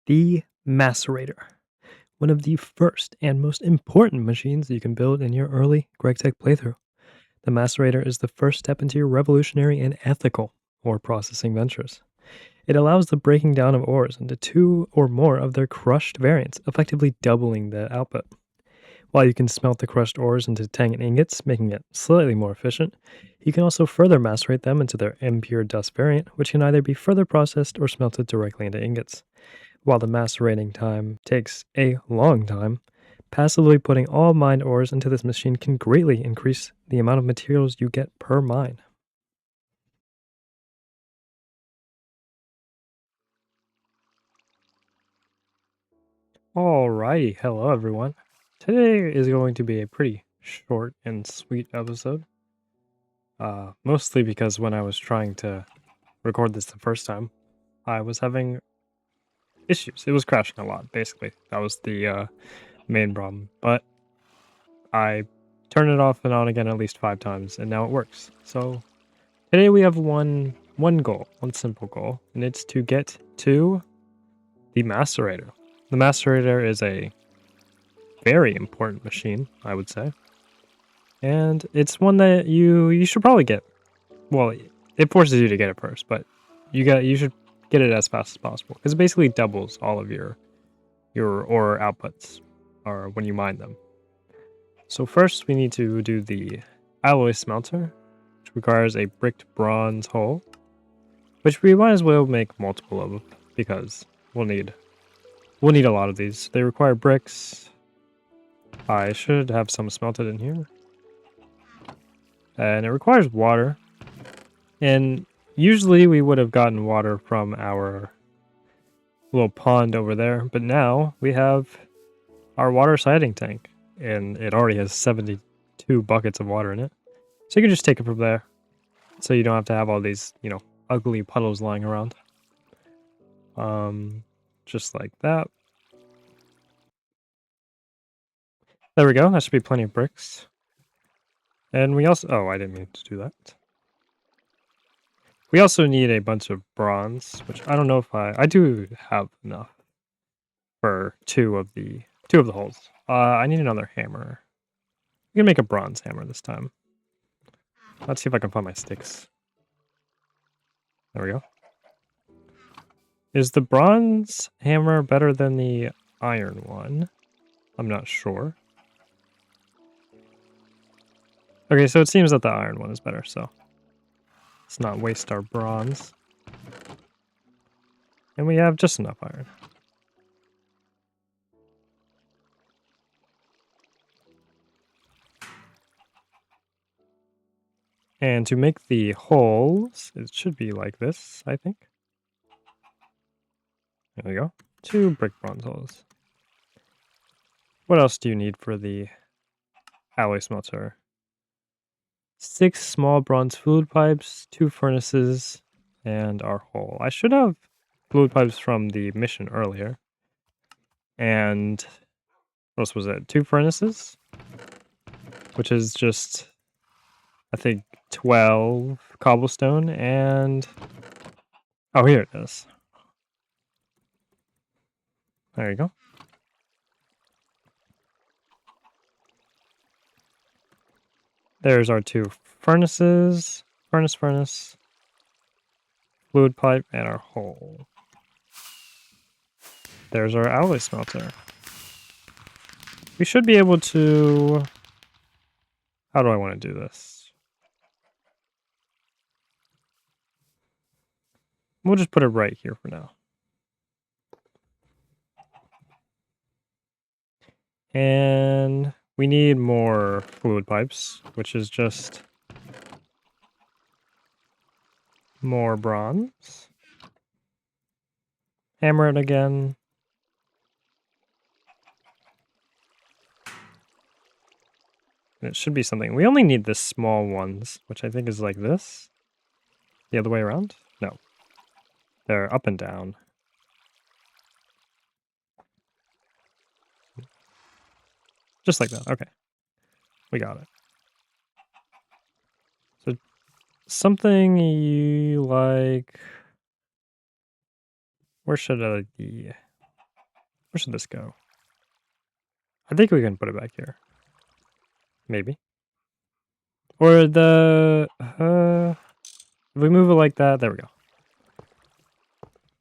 The Macerator, one of the first and most important machines you can build in your early GregTech playthrough. The Macerator is the first step into your revolutionary and ethical ore processing ventures. It allows the breaking down of ores into two or more of their crushed variants, effectively doubling the output. While you can smelt the crushed ores into tang ingots, making it slightly more efficient, you can also further macerate them into their impure dust variant, which can either be further processed or smelted directly into ingots. While the macerating time takes a long time, passively putting all mined ores into this machine can greatly increase the amount of materials you get per mine. Alrighty, hello everyone. Today is going to be a pretty short and sweet episode. Mostly because when I was trying to record this the first time, I was having issues. It was crashing a lot, basically. That was the main problem. But I turned it off and on again at least 5 times, and now it works. So today we have one goal, one simple goal, and it's to get to the Macerator. The Macerator is a very important machine, I would say. And it's one that you should probably get. Well, it forces you to get it first, but you should get it as fast as possible because it basically doubles all of your ore outputs or when you mine them. So first we need to do the alloy smelter, which requires a bricked bronze hull, which we might as well make multiple of because we'll need a lot of these. They require bricks. I should have some smelted in here. And it requires water. And usually we would have gotten water from our little pond over there, but now we have our water siding tank, and it already has 72 buckets of water in it. So you can just take it from there, so you don't have to have all these, ugly puddles lying around. Just like that. There we go, that should be plenty of bricks. And we also, oh, I didn't mean to do that. We also need a bunch of bronze, which I don't know if I do have enough for two of the holes. I need another hammer. I'm gonna make a bronze hammer this time. Let's see if I can find my sticks. There we go. Is the bronze hammer better than the iron one? I'm not sure. Okay, so it seems that the iron one is better, so let's not waste our bronze. And we have just enough iron. And to make the holes, it should be like this, I think. There we go. 2 brick bronze holes. What else do you need for the alloy smelter? 6 small bronze fluid pipes, 2 furnaces, and our hole. I should have fluid pipes from the mission earlier. And what else was it? 2 furnaces, which is just, I think, 12 cobblestone, and oh, here it is. There you go. There's our 2 furnaces, furnace, fluid pipe, and our hole. There's our alloy smelter. We should be able to... How do I want to do this? We'll just put it right here for now. And we need more fluid pipes, which is just more bronze. Hammer it again. And it should be something. We only need the small ones, which I think is like this. The other way around? No. They're up and down. Just like that. Okay. We got it. So something you like... Where should I be? Where should this go? I think we can put it back here. Maybe. Or the... if we move it like that, there we go.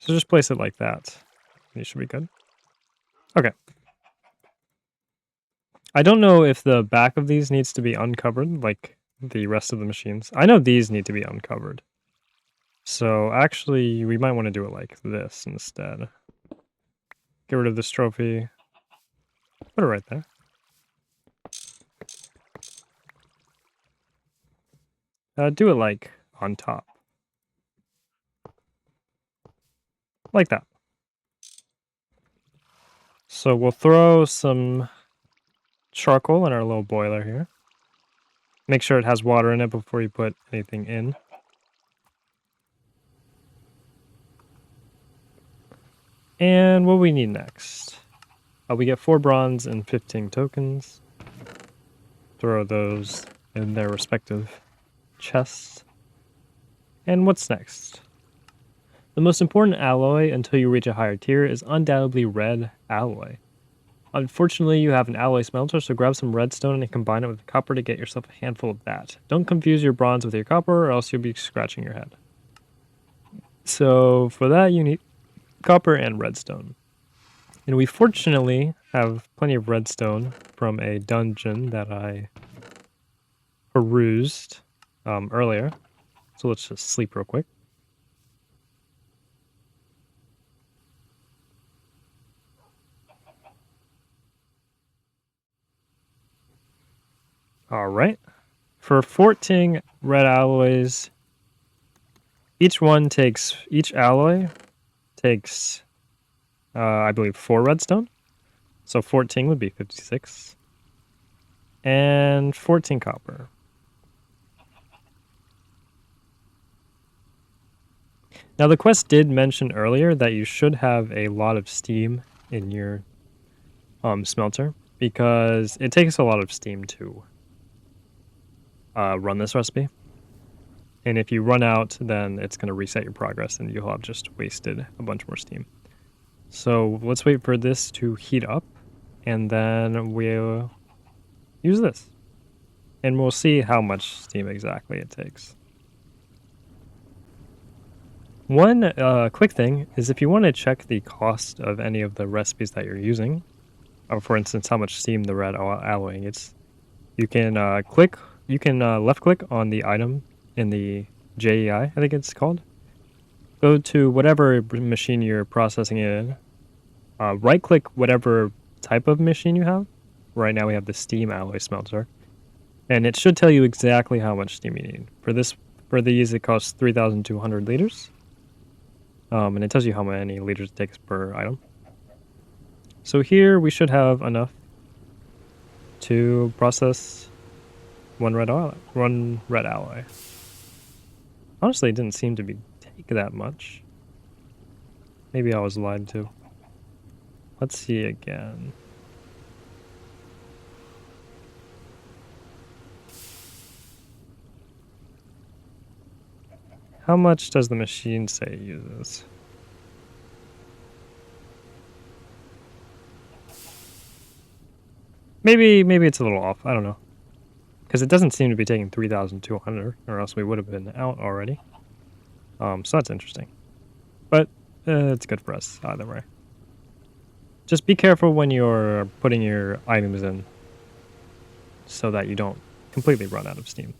So just place it like that. You should be good. Okay. I don't know if the back of these needs to be uncovered, like the rest of the machines. I know these need to be uncovered. So actually, we might want to do it like this instead. Get rid of this trophy. Put it right there. Do it like on top. Like that. So we'll throw some charcoal in our little boiler here. Make sure it has water in it before you put anything in. And what we need next? We get 4 bronze and 15 tokens. Throw those in their respective chests. And what's next? The most important alloy until you reach a higher tier is undoubtedly red alloy. Unfortunately, you have an alloy smelter, so grab some redstone and combine it with copper to get yourself a handful of that. Don't confuse your bronze with your copper or else you'll be scratching your head. So for that you need copper and redstone. And we fortunately have plenty of redstone from a dungeon that I perused earlier. So let's just sleep real quick. Alright. For 14 red alloys, each alloy takes, I believe, 4 redstone. So 14 would be 56. And 14 copper. Now the quest did mention earlier that you should have a lot of steam in your smelter, because it takes a lot of steam to run this recipe. And if you run out, then it's going to reset your progress and you'll have just wasted a bunch more steam. So let's wait for this to heat up, and then we'll use this. And we'll see how much steam exactly it takes. One quick thing is if you want to check the cost of any of the recipes that you're using, or for instance how much steam the red alloy gets, you can left click on the item in the JEI, I think it's called. Go to whatever machine you're processing it in. Right click whatever type of machine you have. Right now we have the steam alloy smelter. And it should tell you exactly how much steam you need. For these it costs 3,200 liters. And it tells you how many liters it takes per item. So here we should have enough to process one red alloy. Honestly, it didn't seem to take that much. Maybe I was lied to. Let's see again. How much does the machine say it uses? Maybe it's a little off. I don't know. Because it doesn't seem to be taking 3,200, or else we would have been out already. So that's interesting. But it's good for us either way. Just be careful when you're putting your items in, so that you don't completely run out of steam.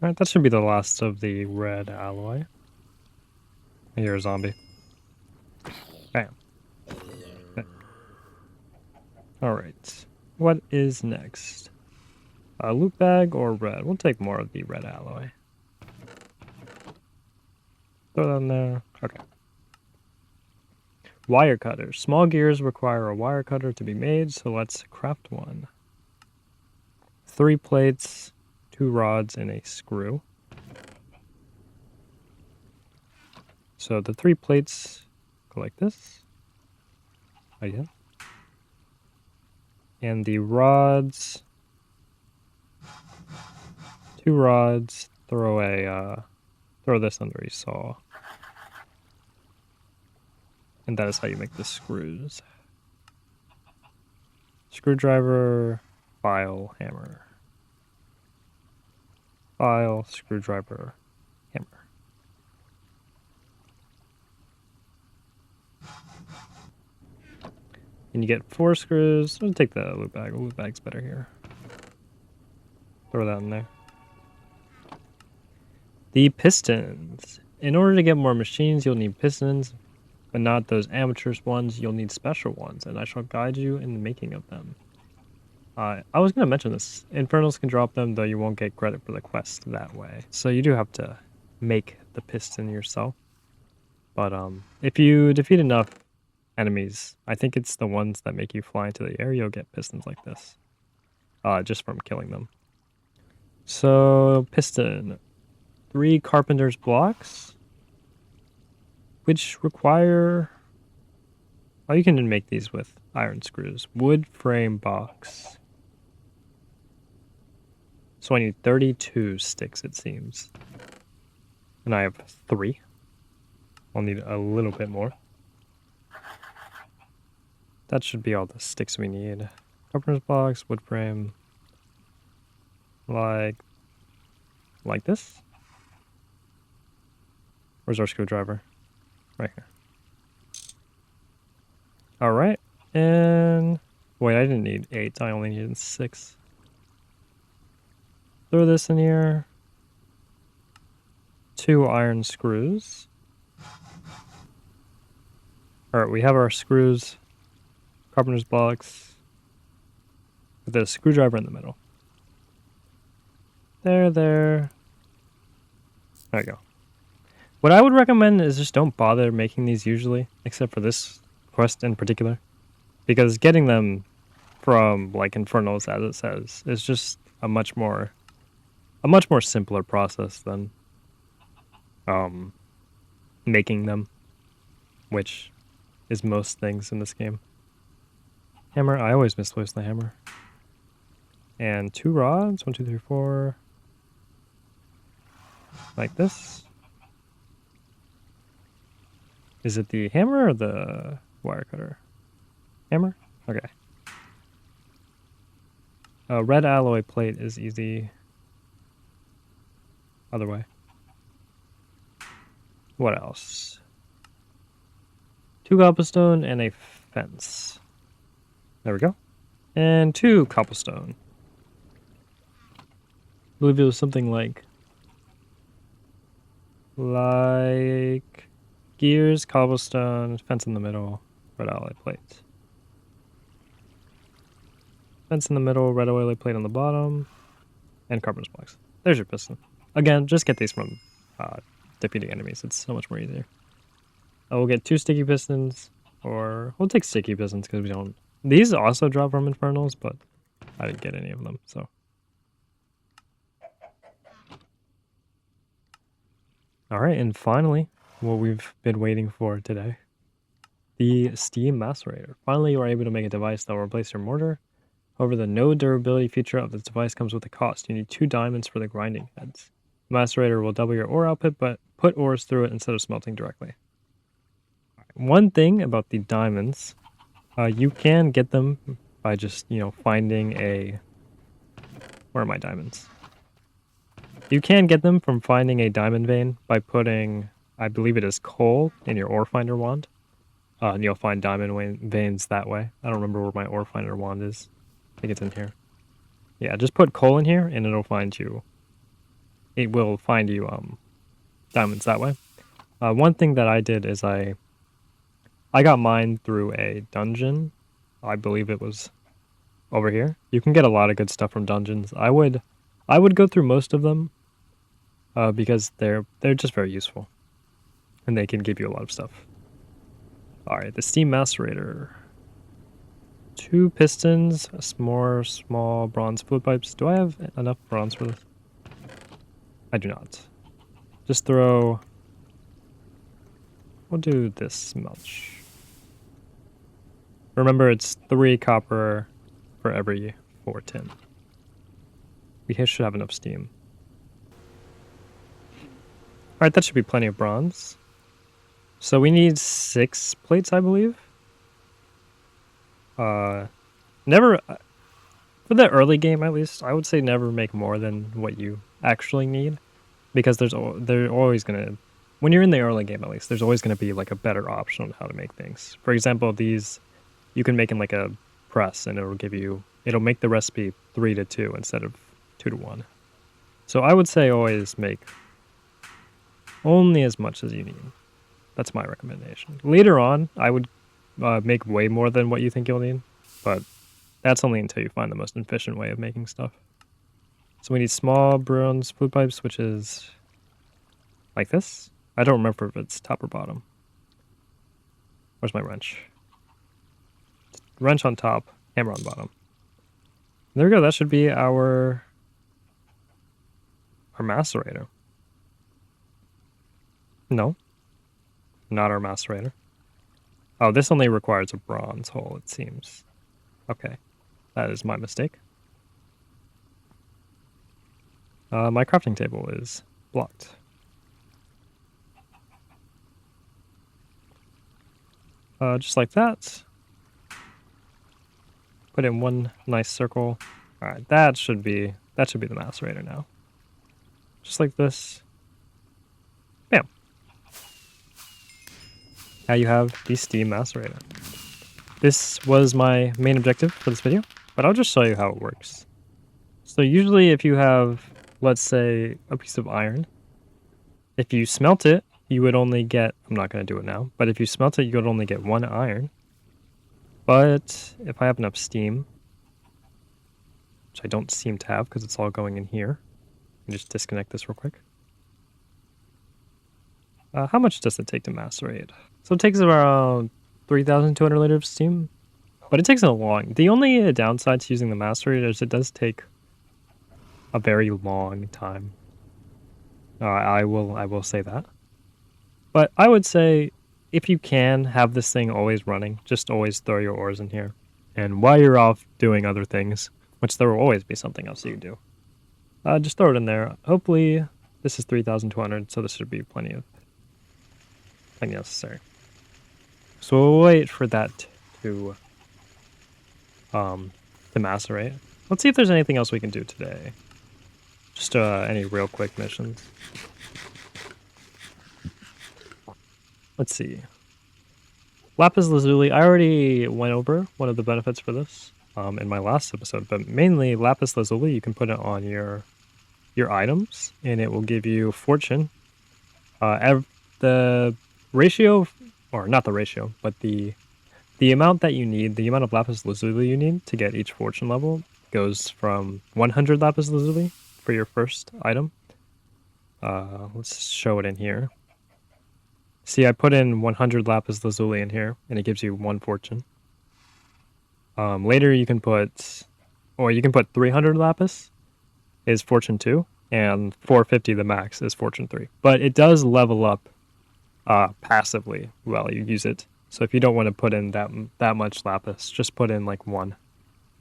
Alright, that should be the last of the red alloy. You're a zombie. Bam. Okay. Alright. What is next? A loot bag or red? We'll take more of the red alloy. Throw that in there. Okay. Wire cutter. Small gears require a wire cutter to be made, so let's craft one. 3 plates, 2 rods, and a screw. So the 3 plates go like this. Like that. And the rods, 2 rods, throw this under a saw. And that is how you make the screws. Screwdriver, file, hammer. File, screwdriver, hammer. And you get 4 screws. I'll take the loop bag. The loop bag's better here. Throw that in there. The pistons. In order to get more machines, you'll need pistons, but not those amateur's ones. You'll need special ones, and I shall guide you in the making of them. I was going to mention this. Infernals can drop them, though you won't get credit for the quest that way. So you do have to make the piston yourself. But if you defeat enough enemies, I think it's the ones that make you fly into the air, you'll get pistons like this. Just from killing them. So, piston. 3 carpenter's blocks. Which require... Oh, you can make these with iron screws. Wood frame box. So I need 32 sticks, it seems. And I have 3. I'll need a little bit more. That should be all the sticks we need. Carpenter's box, wood frame. Like this? Where's our screwdriver? Right here. Alright, and... Wait, I didn't need 8, I only needed 6. Throw this in here. 2 iron screws. Alright, we have our screws, carpenter's blocks, with a screwdriver in the middle. There. There we go. What I would recommend is just don't bother making these usually, except for this quest in particular. Because getting them from, like, Infernals, as it says, is just a much more simpler process than making them, which is most things in this game. Hammer, I always misplace the hammer. And 2 rods, 1, 2, 3, 4. Like this. Is it the hammer or the wire cutter? Hammer? Okay. Red alloy plate is easy. Other way. What else? 2 cobblestone and a fence. There we go. And 2 cobblestone. I believe it was something like gears, cobblestone, fence in the middle, red alloy plate. Fence in the middle, red alloy plate on the bottom, and carpenter's blocks. There's your piston. Again, just get these from defeating enemies. It's so much more easier. We'll get 2 sticky pistons, or we'll take sticky pistons because we don't... These also drop from Infernals, but I didn't get any of them, so... Alright, and finally, what we've been waiting for today. The Steam Macerator. Finally, you are able to make a device that will replace your mortar. However, the no durability feature of this device comes with a cost. You need 2 diamonds for the grinding heads. The Macerator will double your ore output, but put ores through it instead of smelting directly. One thing about the diamonds, you can get them by just, finding a... Where are my diamonds? You can get them from finding a diamond vein by putting, I believe it is coal, in your ore finder wand. And you'll find diamond veins that way. I don't remember where my ore finder wand is. I think it's in here. Yeah, just put coal in here and it'll find you. It will find you diamonds that way. One thing that I did is I got mine through a dungeon. I believe it was over here. You can get a lot of good stuff from dungeons. I would go through most of them because they're just very useful, and they can give you a lot of stuff. All right, the Steam Macerator. 2 pistons, more small bronze fluid pipes. Do I have enough bronze for this? I do not. Just throw... We'll do this much. Remember, it's 3 copper for every 4 tin. We should have enough steam. Alright, that should be plenty of bronze. So we need 6 plates, I believe. Never, for the early game at least, I would say never make more than what you actually need, because they're always gonna, when you're in the early game at least, there's always gonna be like a better option on how to make things. For example, these you can make in like a press, and it'll make the recipe 3 to 2 instead of 2 to 1. So I would say always make only as much as you need. That's my recommendation. Later on, I would make way more than what you think you'll need, but that's only until you find the most efficient way of making stuff. So we need small bronze flute pipes, which is like this. I don't remember if it's top or bottom. Where's my wrench? Wrench on top, hammer on bottom. There we go. That should be our macerator. No, not our macerator. Oh, this only requires a bronze hole, it seems. Okay, that is my mistake. My crafting table is blocked. Just like that. Put in one nice circle. All right, that should be the macerator now. Just like this. Bam. Now you have the steam macerator. This was my main objective for this video, but I'll just show you how it works. So usually if you have, let's say, a piece of iron, if you smelt it, you would only get, I'm not going to do it now, but if you smelt it, you would only get 1 iron. But if I have enough steam, which I don't seem to have because it's all going in here, let me just disconnect this real quick. How much does it take to macerate? So it takes around 3,200 liters of steam, but it takes a long. The only downside to using the macerator is it does take a very long time. I will say that. But I would say if you can have this thing always running, just always throw your ores in here. And while you're off doing other things, which there will always be something else you do, just throw it in there. Hopefully, this is 3,200, so this should be plenty necessary. So we'll wait for that to macerate. Let's see if there's anything else we can do today. Just any real quick missions. Let's see. Lapis lazuli. I already went over one of the benefits for this in my last episode, but mainly lapis lazuli, you can put it on your items, and it will give you fortune. The ratio, or not the ratio, but the amount that you need, the amount of lapis lazuli you need to get each fortune level goes from 100 lapis lazuli for your first item. Let's show it in here. See, I put in 100 lapis lazuli in here, and it gives you 1 fortune. Later you can put 300 lapis is fortune 2, and 450 the max is fortune 3. But it does level up passively while you use it. So if you don't want to put in that much lapis, just put in like 1,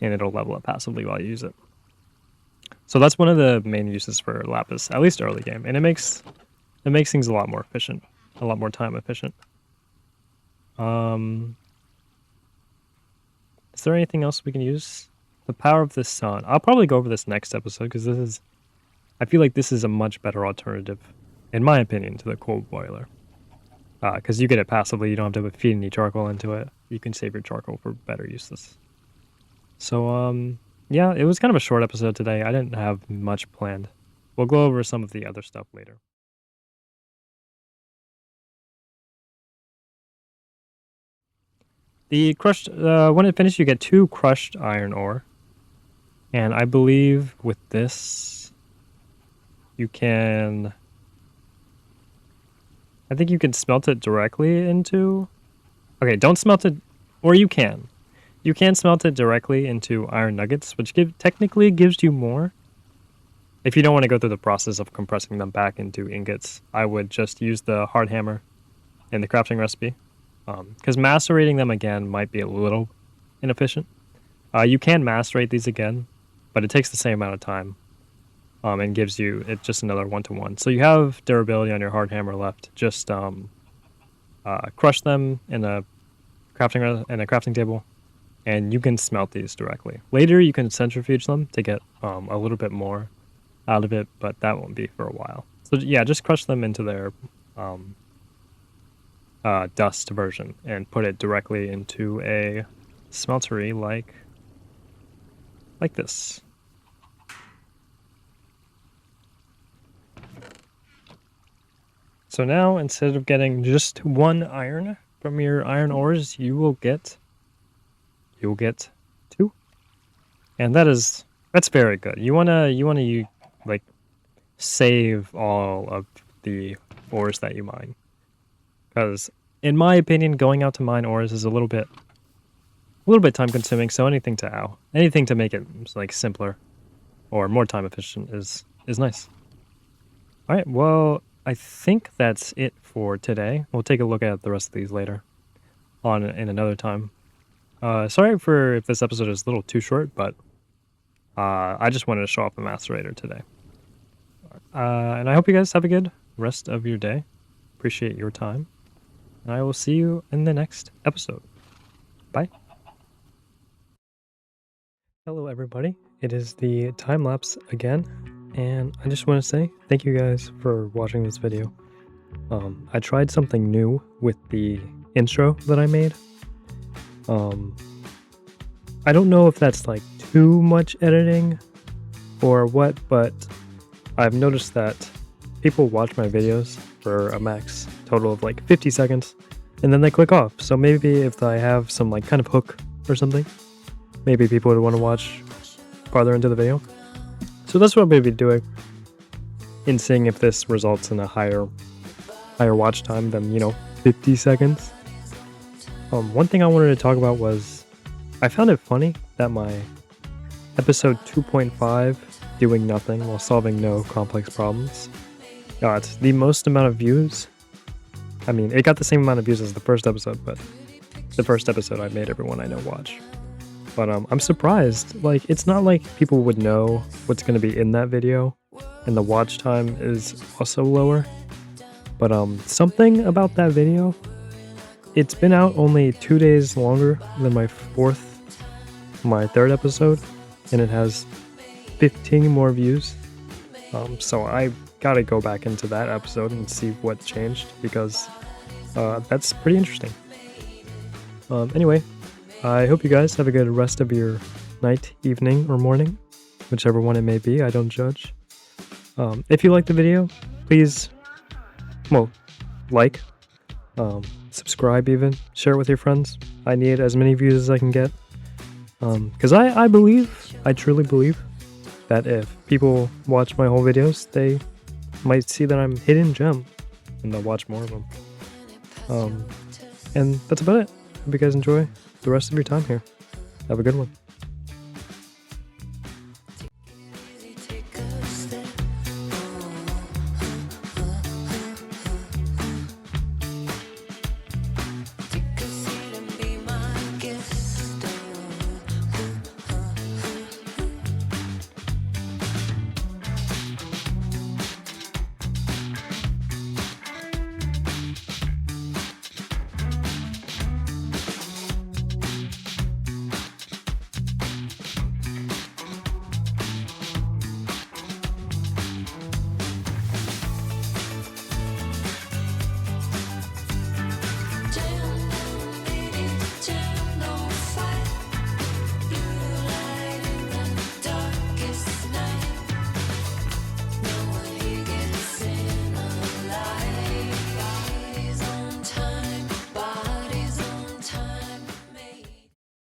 and it'll level up passively while you use it. So that's one of the main uses for lapis, at least early game, and it makes things a lot more efficient. A lot more time efficient. Is there anything else we can use? The power of the sun. I'll probably go over this next episode because I feel like this is a much better alternative, in my opinion, to the coal boiler. Because you get it passively, you don't have to feed any charcoal into it. You can save your charcoal for better uses. So, yeah, it was kind of a short episode today. I didn't have much planned. We'll go over some of the other stuff later. The crushed, when it finishes, you get 2 crushed iron ore. And I believe with this, I think you can smelt it directly into, okay, don't smelt it, or you can. You can smelt it directly into iron nuggets, which technically gives you more. If you don't want to go through the process of compressing them back into ingots, I would just use the hard hammer in the crafting recipe. Because macerating them again might be a little inefficient. You can macerate these again, but it takes the same amount of time, and gives you just another 1-to-1. So you have durability on your hard hammer left. Just crush them in a crafting table, and you can smelt these directly. Later, you can centrifuge them to get a little bit more out of it, but that won't be for a while. So yeah, just crush them into their dust version and put it directly into a smeltery like this. So now, instead of getting just 1 iron from your iron ores, you'll get 2, and that's very good. You wanna like save all of the ores that you mine, because in my opinion, going out to mine ores is a little bit time consuming. So anything to make it like simpler or more time efficient is nice. All right, well, I think that's it for today. We'll take a look at the rest of these later on in another time. Sorry for if this episode is a little too short, but I just wanted to show off the Macerator today. And I hope you guys have a good rest of your day. Appreciate your time. And I will see you in the next episode. Bye. Hello, everybody. It is the time lapse again. And I just want to say thank you guys for watching this video. I tried something new with the intro that I made. I don't know if that's like too much editing or what, but I've noticed that people watch my videos for a max total of like 50 seconds and then they click off. So maybe if I have some like kind of hook or something, maybe people would want to watch farther into the video. So that's what I'm going to be doing in seeing if this results in a higher watch time than, 50 seconds. One thing I wanted to talk about was I found it funny that my episode 2.5, doing nothing while solving no complex problems, got the most amount of views. I mean, it got the same amount of views as the first episode, but the first episode I made everyone I know watch. But I'm surprised. Like, it's not like people would know what's going to be in that video, and the watch time is also lower. But something about that video, it's been out only 2 days longer than my third episode, and it has 15 more views. So I gotta go back into that episode and see what changed, because that's pretty interesting. Anyway, I hope you guys have a good rest of your night, evening, or morning, whichever one it may be. I don't judge. If you like the video, please, like, subscribe even, share it with your friends. I need as many views as I can get. Because I truly believe that if people watch my whole videos, they might see that I'm hidden gem, and they'll watch more of them. And that's about it. Hope you guys enjoy the rest of your time here. Have a good one.